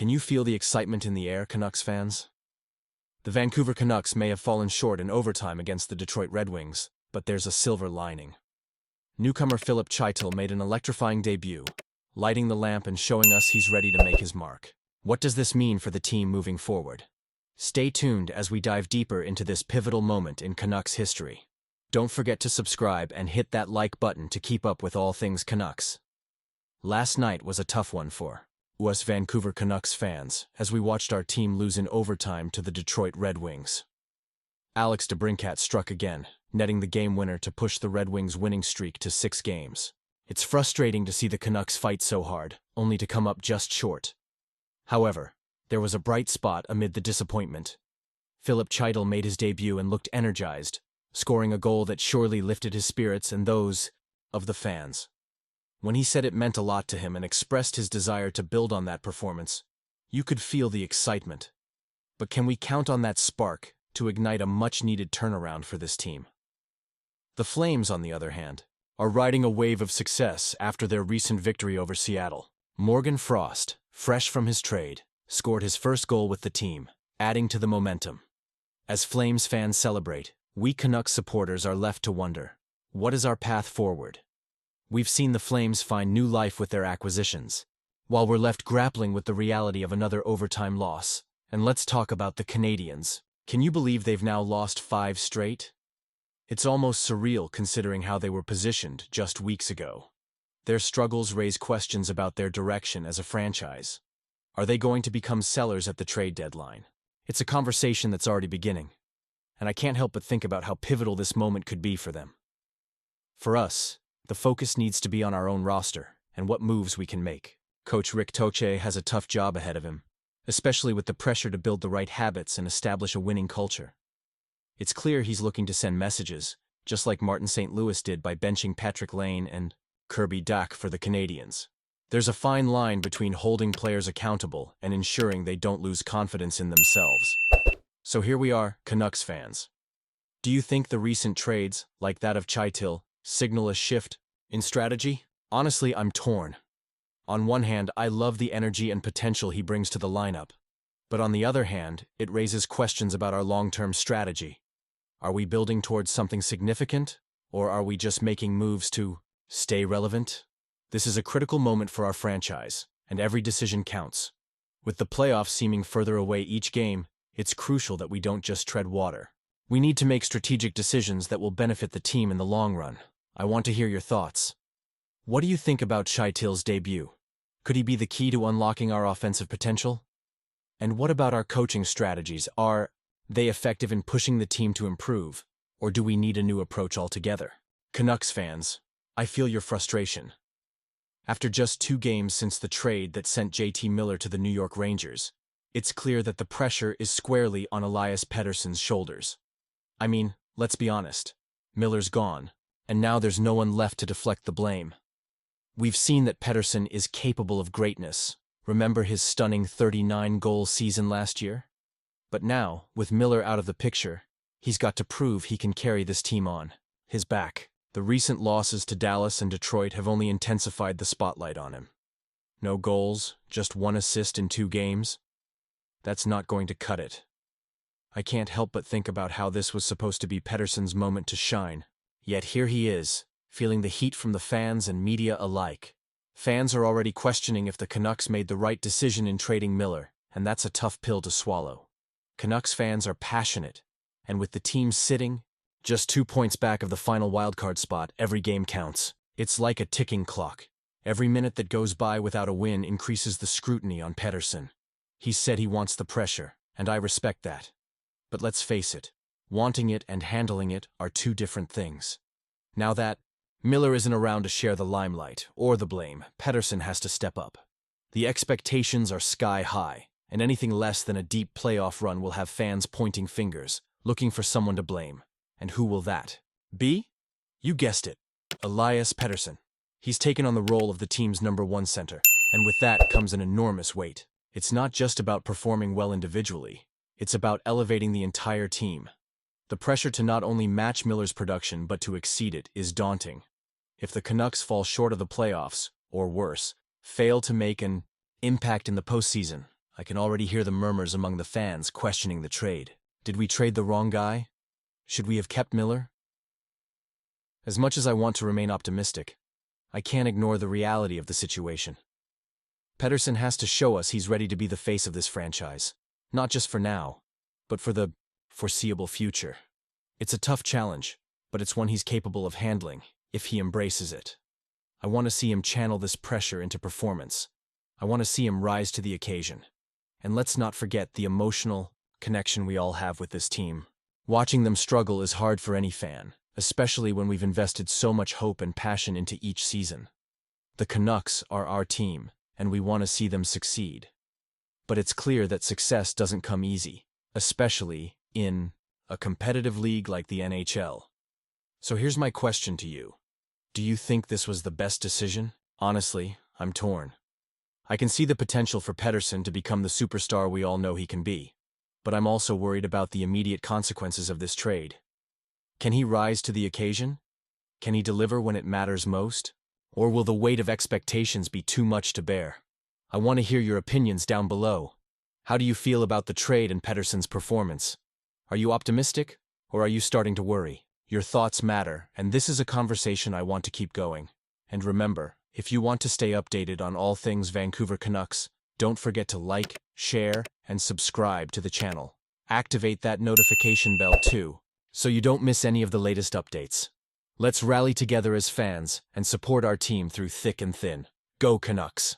Can you feel the excitement in the air, Canucks fans? The Vancouver Canucks may have fallen short in overtime against the Detroit Red Wings, but there's a silver lining. Newcomer Filip Chytil made an electrifying debut, lighting the lamp and showing us he's ready to make his mark. What does this mean for the team moving forward? Stay tuned as we dive deeper into this pivotal moment in Canucks history. Don't forget to subscribe and hit that like button to keep up with all things Canucks. Last night was a tough one for us Vancouver Canucks fans as we watched our team lose in overtime to the Detroit Red Wings. Alex DeBrincat struck again, netting the game winner to push the Red Wings' winning streak to 6 games. It's frustrating to see the Canucks fight so hard, only to come up just short. However, there was a bright spot amid the disappointment. Filip Chytil made his debut and looked energized, scoring a goal that surely lifted his spirits and those of the fans. When he said it meant a lot to him and expressed his desire to build on that performance, you could feel the excitement. But can we count on that spark to ignite a much-needed turnaround for this team? The Flames, on the other hand, are riding a wave of success after their recent victory over Seattle. Morgan Frost, fresh from his trade, scored his first goal with the team, adding to the momentum. As Flames fans celebrate, we Canucks supporters are left to wonder, what is our path forward? We've seen the Flames find new life with their acquisitions, while we're left grappling with the reality of another overtime loss. And let's talk about the Canadiens. Can you believe they've now lost 5 straight? It's almost surreal considering how they were positioned just weeks ago. Their struggles raise questions about their direction as a franchise. Are they going to become sellers at the trade deadline? It's a conversation that's already beginning, and I can't help but think about how pivotal this moment could be for them. For us, the focus needs to be on our own roster and what moves we can make. Coach Rick Toche has a tough job ahead of him, especially with the pressure to build the right habits and establish a winning culture. It's clear he's looking to send messages, just like Martin St. Louis did by benching Patrick Lane and Kirby Dach for the Canadiens. There's a fine line between holding players accountable and ensuring they don't lose confidence in themselves. So here we are, Canucks fans. Do you think the recent trades, like that of Chytil, signal a shift in strategy? Honestly, I'm torn. On one hand, I love the energy and potential he brings to the lineup. But on the other hand, it raises questions about our long-term strategy. Are we building towards something significant, or are we just making moves to stay relevant? This is a critical moment for our franchise, and every decision counts. With the playoffs seeming further away each game, it's crucial that we don't just tread water. We need to make strategic decisions that will benefit the team in the long run. I want to hear your thoughts. What do you think about Chytil's debut? Could he be the key to unlocking our offensive potential? And what about our coaching strategies? Are they effective in pushing the team to improve, or do we need a new approach altogether? Canucks fans, I feel your frustration. After just 2 games since the trade that sent JT Miller to the New York Rangers, it's clear that the pressure is squarely on Elias Pettersson's shoulders. I mean, let's be honest. Miller's gone, and now there's no one left to deflect the blame. We've seen that Pettersson is capable of greatness. Remember his stunning 39-goal season last year? But now, with Miller out of the picture, he's got to prove he can carry this team on his back. The recent losses to Dallas and Detroit have only intensified the spotlight on him. No goals, just 1 assist in 2 games. That's not going to cut it. I can't help but think about how this was supposed to be Pettersson's moment to shine. Yet here he is, feeling the heat from the fans and media alike. Fans are already questioning if the Canucks made the right decision in trading Miller, and that's a tough pill to swallow. Canucks fans are passionate, and with the team sitting just 2 points back of the final wildcard spot, every game counts. It's like a ticking clock. Every minute that goes by without a win increases the scrutiny on Pettersson. He said he wants the pressure, and I respect that. But let's face it, wanting it and handling it are 2 different things. Now that Miller isn't around to share the limelight or the blame, Pettersson has to step up. The expectations are sky high, and anything less than a deep playoff run will have fans pointing fingers, looking for someone to blame. And who will that be? You guessed it, Elias Pettersson. He's taken on the role of the team's #1 center, and with that comes an enormous weight. It's not just about performing well individually, it's about elevating the entire team. The pressure to not only match Miller's production but to exceed it is daunting. If the Canucks fall short of the playoffs, or worse, fail to make an impact in the postseason, I can already hear the murmurs among the fans questioning the trade. Did we trade the wrong guy? Should we have kept Miller? As much as I want to remain optimistic, I can't ignore the reality of the situation. Pettersson has to show us he's ready to be the face of this franchise, not just for now, but for the foreseeable future. It's a tough challenge, but it's one he's capable of handling if he embraces it. I want to see him channel this pressure into performance. I want to see him rise to the occasion. And let's not forget the emotional connection we all have with this team. Watching them struggle is hard for any fan, especially when we've invested so much hope and passion into each season. The Canucks are our team, and we want to see them succeed. But it's clear that success doesn't come easy, especially in a competitive league like the NHL. So here's my question to you. Do you think this was the best decision? Honestly, I'm torn. I can see the potential for Pettersson to become the superstar we all know he can be, but I'm also worried about the immediate consequences of this trade. Can he rise to the occasion? Can he deliver when it matters most? Or will the weight of expectations be too much to bear? I want to hear your opinions down below. How do you feel about the trade and Pettersson's performance? Are you optimistic, or are you starting to worry? Your thoughts matter, and this is a conversation I want to keep going. And remember, if you want to stay updated on all things Vancouver Canucks, don't forget to like, share, and subscribe to the channel. Activate that notification bell too, so you don't miss any of the latest updates. Let's rally together as fans and support our team through thick and thin. Go Canucks!